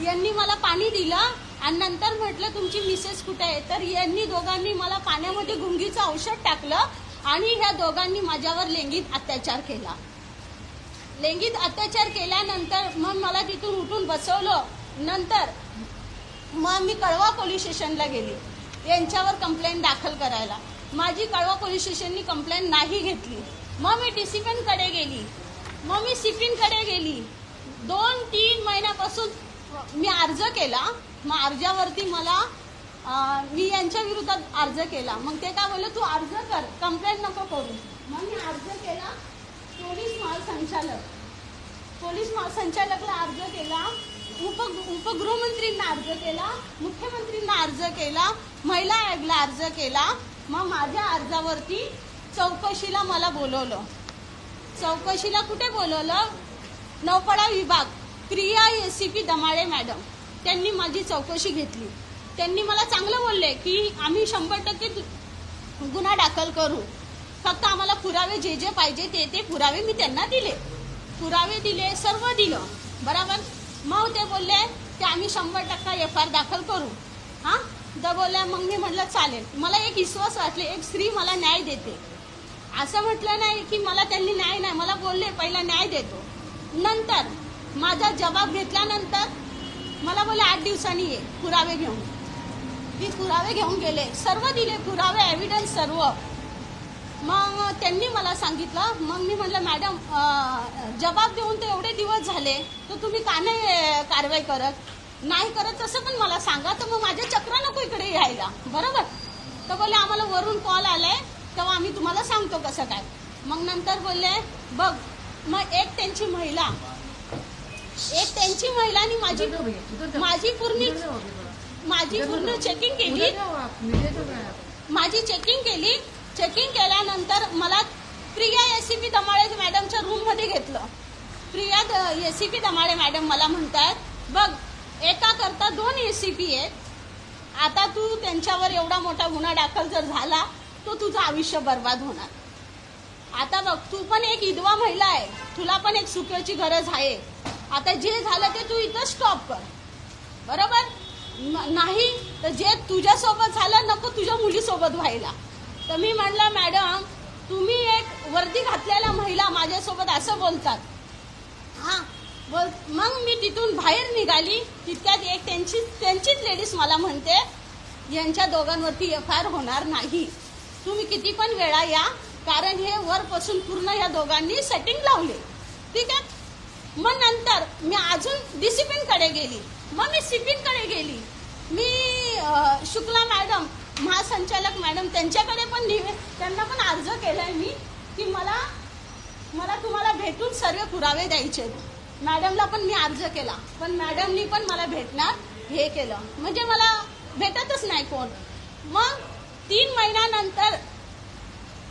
यांनी मला पाणी दिलं आणि नंतर म्हटलं तुमची मिसेस कुठे आहे, तर यांनी दोघांनी मला पाण्यामध्ये गुंगीचं औषध टाकलं आणि ह्या दोघांनी माझ्यावर लैंगिक अत्याचार केला. लैंगिक अत्याचार केल्यानंतर मग मला तिथून उठून बसवलं. नंतर मग मी कळवा पोलीस स्टेशनला गेली यांच्यावर कंप्लेंट दाखल करायला. माझी कळवा पोलीस स्टेशननी कंप्लेंट नाही घेतली. मग मी डिसिप्लिनकडे गेली, मग मी सिपिनकडे गेली. 2-3 महिन्यापासून मी अर्ज केला. मग अर्जावरती मला मी यांच्या विरोधात अर्ज केला. मग ते काय बोलले, तू अर्ज कर, कंप्लेंट नको करू. मग मी अर्ज केला पोलीस महासंचालकला अर्ज केला, उपगृहमंत्रींना अर्ज केला, मुख्यमंत्रींना अर्ज केला, महिला आयोगाला अर्ज केला. मग माझ्या अर्जावरती चौकशीला मला बोलवलं. चौकशीला कुठे बोलवलं? नौपाडा विभाग, प्रिया एसीपी दमाळे मॅडम, त्यांनी माझी चौकशी घेतली. त्यांनी मला चांगलं बोलले की आम्ही 100% गुन्हा दाखल करू, फक्त आम्हाला पुरावे जे जे पाहिजे ते पुरावे मी त्यांना दिले. पुरावे दिले, सर्व दिलं बरोबर. मग ते बोलले की आम्ही 100% FIR दाखल करू. हां तर बोलल्या. मग मी म्हटलं चालेल. मला एक विश्वास वाटले, एक स्त्री मला न्याय देते असं म्हटलं नाही की मला त्यांनी न्याय नाही, मला बोलले पहिला न्याय देतो. नंतर माझा जबाब घेतल्यानंतर मला बोलले 8 दिवसांनी ये पुरावे घेऊन. मी पुरावे घेऊन गेले, सर्व दिले पुरावे, एव्हिडन्स सर्व. मग त्यांनी मला सांगितलं. मग मी म्हटलं मॅडम जबाब देऊन तर एवढे दिवस झाले, तर तुम्ही का नाही कारवाई नाही करत तसं पण मला सांगा, तर मग माझ्या चक्र नको इकडे यायला बरोबर. तर बोलले आम्हाला वरून कॉल आलाय तेव्हा आम्ही तुम्हाला सांगतो कसं काय. मग नंतर बोलले बघ. मग एक त्यांची महिलानी माझी पूर्ण चेकिंग केली. चेकिंग केल्यानंतर मला प्रिया एसीपी दमाळे मॅडमच्या रूम मध्ये घेतलं. प्रिया एसीपी दमाळे मॅडम मला म्हणतात, बघ एका करता 2 एसीपी आहेत, आता तू त्यांच्यावर एवढा मोठा गुन्हा दाखल जर झाला तो तुझं आयुष्य बर्बाद होणार. आता बघ तू पण एक विधवा महिला आहे, तुला पण एक सुखाची गरज आहे. आता जे झालं ते तू इथं स्टॉप कर बरोबर. नाही तर जे तुझ्यासोबत झालं नको तुझ्या मुलीसोबत व्हायला. तर मी म्हणलं मॅडम तुम्ही एक वर्दी घातलेला महिला माझ्यासोबत असं बोलतात. हां बोल. मग मी तिथून बाहेर निघाली. तितक्यात एक त्यांचीच लेडीज मला म्हणते यांच्या दोघांवरती FIR होणार नाही, तुम्ही किती पण वेळा या, कारण हे वरपासून पूर्ण या दोघांनी सेटिंग लावले. ठीक आहे. मग नंतर मी अजून डिसिप्लिनकडे गेली, मग मी सिपिनकडे गेली. मी शुक्ला मॅडम महासंचालक मॅडम त्यांच्याकडे पण त्यांना पण अर्ज केलाय मी की मला तुम्हाला भेटून सर्व पुरावे द्यायचे. मॅडमला पण मी अर्ज केला, पण मॅडमनी पण मला भेटणार हे केलं, म्हणजे मला भेटतच नाही कोण. मग 3 महिन्यानंतर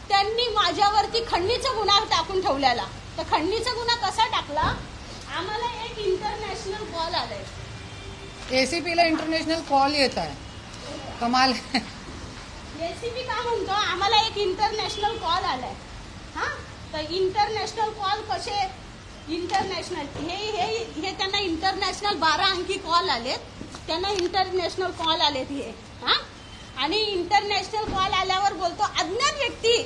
त्यांनी माझ्यावरती खंडणीचा गुन्हा टाकून ठेवलेला. तर खंडणीचा गुन्हा कसा टाकला, आम्हाला एक इंटरनॅशनल कॉल आलाय. एसीपीला इंटरनॅशनल कॉल येत आहे, कमाल. एसीपी काय म्हणतो, आम्हाला एक इंटरनॅशनल कॉल आलाय. हा तर इंटरनॅशनल कॉल कसे, इंटरनॅशनल हे त्यांना इंटरनॅशनल 12 अंकी कॉल आलेत, त्यांना इंटरनॅशनल कॉल आलेत हे. हा आणि इंटरनॅशनल कॉल आल्यावर बोलतो अज्ञात व्यक्ती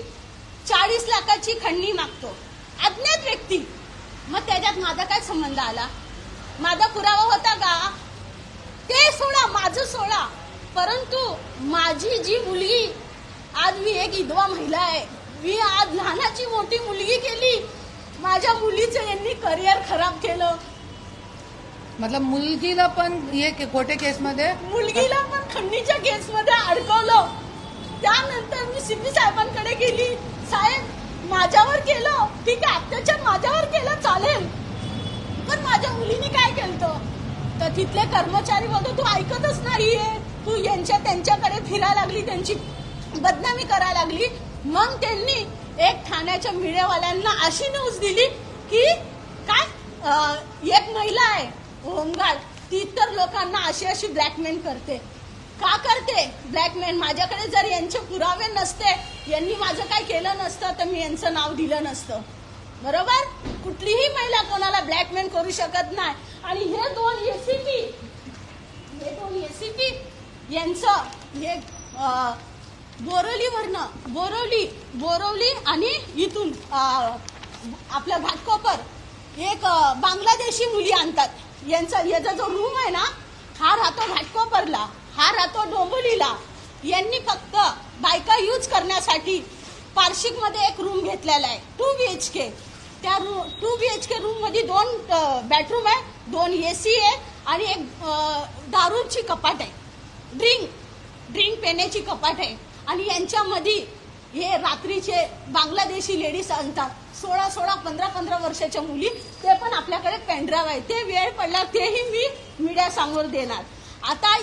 40 लाखाची खंडणी मागतो, अज्ञात व्यक्ती. मग त्याच्यात माझा काय संबंध आला, माझा पुरावा होता का? ते सोडा, माझं सोडा, परंतु माझी जी मुलगी, आज मी एक विधवा महिला आहे, मी आज लहानाची मोठी मुलगी केली, माझ्या मुलीचं यांनी करिअर खराब केलं. मतलब मुलगीला पण हे खोटे केसमध्ये, मुलगीला पण खंडणीच्या केसमध्ये अडकवलं. त्यानंतर मी सीपी साहेबांकडे गेली, साहेब माझ्यावर केलं, ठीक आहे अत्याचार माझ्यावर केलं चालेल, पण माझ्या मुलीने काय केलं? तर तिथले कर्मचारी बोलतो तू ऐकतच नाहीये, तू त्यांच्याकडे फिरायला लागली, त्यांची बदनामी करायला लागली. मग त्यांनी एक ठाण्याच्या मीडियावाल्यांना अशी न्यूज दिली की काय एक महिला आहे होमगार्ड, ती तर लोकांना अशी ब्लॅकमेल करते. का करते ब्लॅकमेल? माझ्याकडे जर यांचे पुरावे नसते, यांनी माझं काय केलं नसतं तर मी यांचं नाव दिलं नसतं. बरोबर. कुठलीही महिला कोणाला ब्लॅकमेल करू शकत नाही. आणि हे दोन एसीपी यांचं हे बोरवली आणि इथून आपल्या घाटकोपर एक बांगलादेशी मुली आणतात. याचा जो रूम आहे ना, हा राहतो घाटकोपरला, हा राहतो डोंबिवलीला. यांनी फक्त बायका यूज करण्यासाठी पार्शिकमध्ये एक रूम घेतलेला आहे 2 BHK. त्या 2 BHK रूम मध्ये 2 बेडरूम आहे, 2 AC आहे आणि एक दारूची कपाट आहे, ड्रिंक पिण्याची कपाट आहे. आणि यांच्यामध्ये हे रात्रीचे बांगलादेशी लेडीज आणतात, 16, 15 वर्षाच्या मुली. ते पण आपल्याकडे पेनड्राईव्ह आहे, ते वेळ पडला तेही मी मीडिया समोर देणार. आता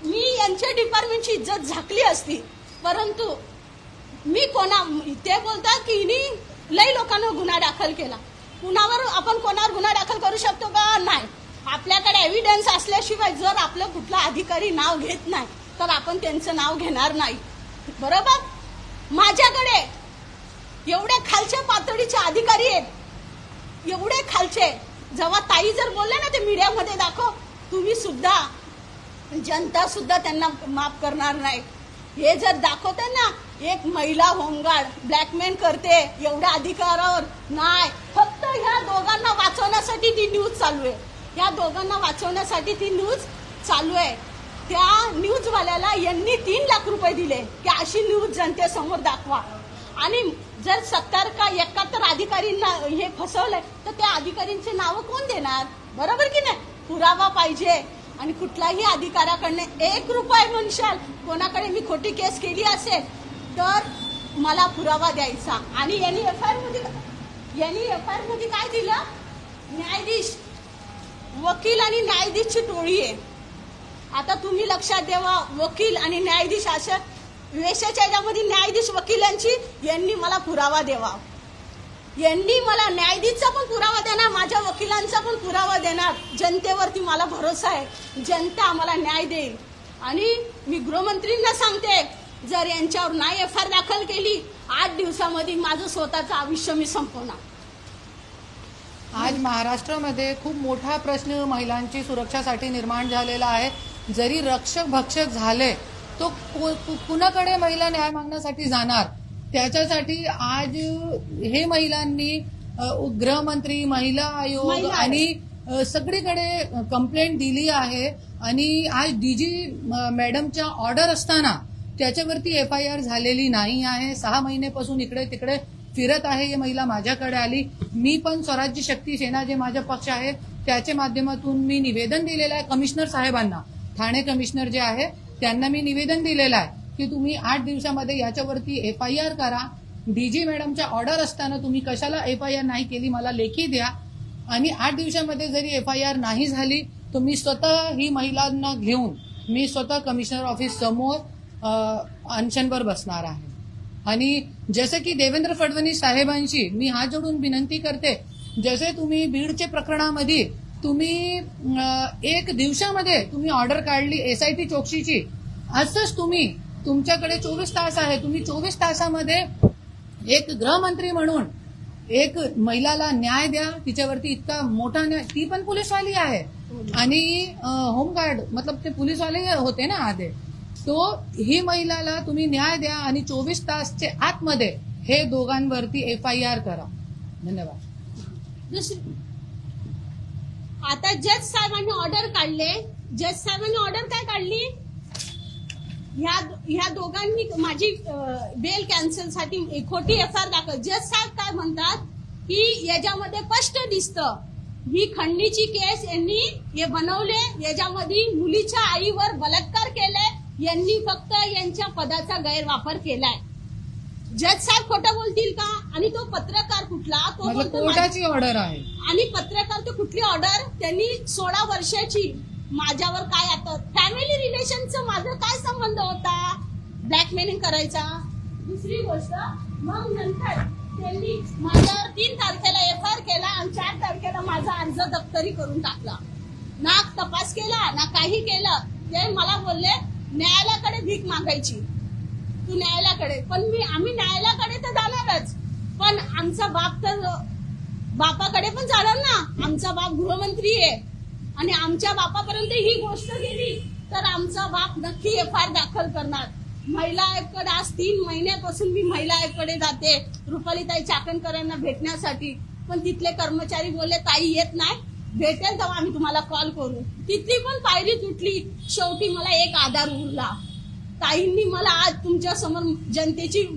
मी यांच्या डिपार्टमेंटची इज्जत झाकली असती, परंतु मी ते बोलतात की लई लोकांना गुन्हा दाखल केला. आपण कोणावर गुन्हा दाखल करू शकतो का? नाही. आपल्याकडे एव्हिडन्स असल्याशिवाय जर आपलं कुठला अधिकारी नाव घेत नाही तर आपण त्यांचं नाव घेणार नाही. बरोबर. माझ्याकडे एवढे खालच्या पातळीचे अधिकारी आहेत, एवढे खालचे. जेव्हा ताई जर बोलले ना ते मीडियामध्ये दाखव, तुम्ही सुद्धा, जनता सुद्धा त्यांना माफ करणार नाही. हे जर दाखवते ना एक महिला होमगार्ड ब्लॅकमेल करते एवढ्या अधिकारावर, नाही. फक्त ह्या दोघांना वाचवण्यासाठी ती न्यूज चालू आहे. या दोघांना वाचवण्यासाठी ती न्यूज चालू आहे. त्या न्यूजवाल्याला यांनी 3 लाख रुपये दिले की अशी न्यूज जनतेसमोर दाखवा. आणि जर 70 का 71 अधिकारींना हे फसवलंय तर त्या अधिकारींचे नाव कोण देणार? बरोबर की नाही. पुरावा पाहिजे. आणि कुठल्याही अधिकाऱ्याकडनं 1 रुपया म्हणशाल कोणाकडे मी खोटी केस केली असेल तर मला पुरावा द्यायचा. आणि यांनी एफआयआर मध्ये काय दिलं? न्यायाधीश, वकील आणि न्यायाधीशची टोळी आहे. आता तुम्ही लक्षात ठेवा, वकील आणि न्यायाधीश अशा वेशाच्या याच्यामध्ये न्यायाधीश वकिलांची यांनी मला पुरावा द्यावा. यांनी मला न्यायाधीशचा पण पुरावा देणार, माझ्या वकिलांचा पण पुरावा देणार. जनतेवरती मला भरोसा आहे, जनता आम्हाला न्याय देईल. आणि मी गृहमंत्रींना सांगते, जर यांच्यावर नाही एफआयआर दाखल केली 8 दिवसामध्ये माझं स्वतःचं आयुष्य मी संपवणार. आज महाराष्ट्रामध्ये खूप मोठा प्रश्न महिलांची सुरक्षासाठी निर्माण झालेला आहे. जरी रक्षक भक्षक झाले तो कुणाकडे महिला न्याय मागण्यासाठी जाणार? त्याच्यासाठी आज हे महिलांनी गृहमंत्री, महिला आयोग आणि सगळीकडे कंप्लेंट दिली आहे. आणि आज DG मॅडमच्या ऑर्डर असताना त्याच्यावरती एफआयआर झालेली नाही आहे. 6 महिन्यापासून इकडे तिकडे फिरत आहे ही महिला. माझ्याकडे आली. मी पण स्वराज्य शक्ती सेना जे माझा पक्ष आहे त्याच्या माध्यमातून मी निवेदन दिलेलं आहे कमिशनर साहेबांना, ठाणे कमिशनर जे आहे त्यांना मी निवेदन दिलेलं आहे की तुम्ही 8 दिवसामध्ये याच्यावरती एफआयआर करा. DG मॅडमच्या ऑर्डर असताना तुम्ही कशाला एफआयआर नाही केली मला लेखी द्या. आणि 8 दिवसामध्ये जरी एफआयआर नाही झाली तर मी स्वतः ही महिलांना घेऊन मी स्वतः कमिशनर ऑफिस समोर अनशनवर बसणार आहे. आणि जसं की देवेंद्र फडणवीस साहेबांशी मी हात जोडून विनंती करते, जसे तुम्ही बीडच्या प्रकरणामध्ये तुम्ही 1 दिवसामध्ये तुम्ही ऑर्डर काढली SIT चौकशीची, असंच तुम्ही तुमच्याकडे 24 तास आहे, तुम्ही 24 तासामध्ये एक गृहमंत्री म्हणून एक महिलाला न्याय द्या. तिच्यावरती इतका मोठा न्याय, ती पण पोलीसवाली आहे आणि होमगार्ड मतलब ते पोलीसवाले होते ना आधी, तो ही महिलाला तुम्ही न्याय द्या आणि 24 तासच्या आतमध्ये हे दोघांवरती एफआयआर करा. धन्यवाद. आता जज साहेबांनी ऑर्डर काढले. जज साहेबांनी ऑर्डर काय काढली? ह्या दोघांनी माझी बेल कॅन्सल साठी खोटी एफआयआर दाखल. जज साहेब काय म्हणतात की याच्यामध्ये स्पष्ट दिसतं ही खंडणीची केस यांनी हे बनवले, याच्यामध्ये मुलीच्या आईवर बलात्कार केलाय, यांनी फक्त यांच्या पदाचा गैरवापर केलाय. जज साहेब खोटं बोलतील का? आणि तो पत्रकार कुठला? तो बोलतो कोर्टाची ऑर्डर आहे. आणि पत्रकार तो कुठली ऑर्डर? त्यांनी 16 वर्षाची माझ्यावर काय, आता फॅमिली रिलेशनचं माझं काय संबंध होता ब्लॅकमेलिंग करायचा? दुसरी गोष्ट, मग नंतर त्यांनी माझ्यावर 3 तारखेला एफआयआर केला आणि 4 तारखेला माझा अर्ज दप्तरी करून टाकला. ना तपास केला ना काही केलं. ते मला बोलले न्यायालयाकडे भीक मागायची, तू न्यायालयाकडे. पण आम्ही न्यायालयाकडे तर जाणारच, पण आमचा बाप तर बापाकडे पण जाणार ना. आमचा बाप गृहमंत्री आहे आणि आमच्या बापापर्यंत ही गोष्ट गेली तर आमचा बाप नक्की FIR दाखल करणार. महिला आयोगाकडे आज 3 महिन्यापासून मी महिला आयोगाकडे जाते रुपालीताई चाकणकरांना भेटण्यासाठी, पण तिथले कर्मचारी बोलले ताई येत नाही, भेटेल तेव्हा आम्ही तुम्हाला कॉल करू. तिथली पण पायरी तुटली. शेवटी मला एक आधार उरला, ताईंनी मला आज तुमच्या समोर जनतेची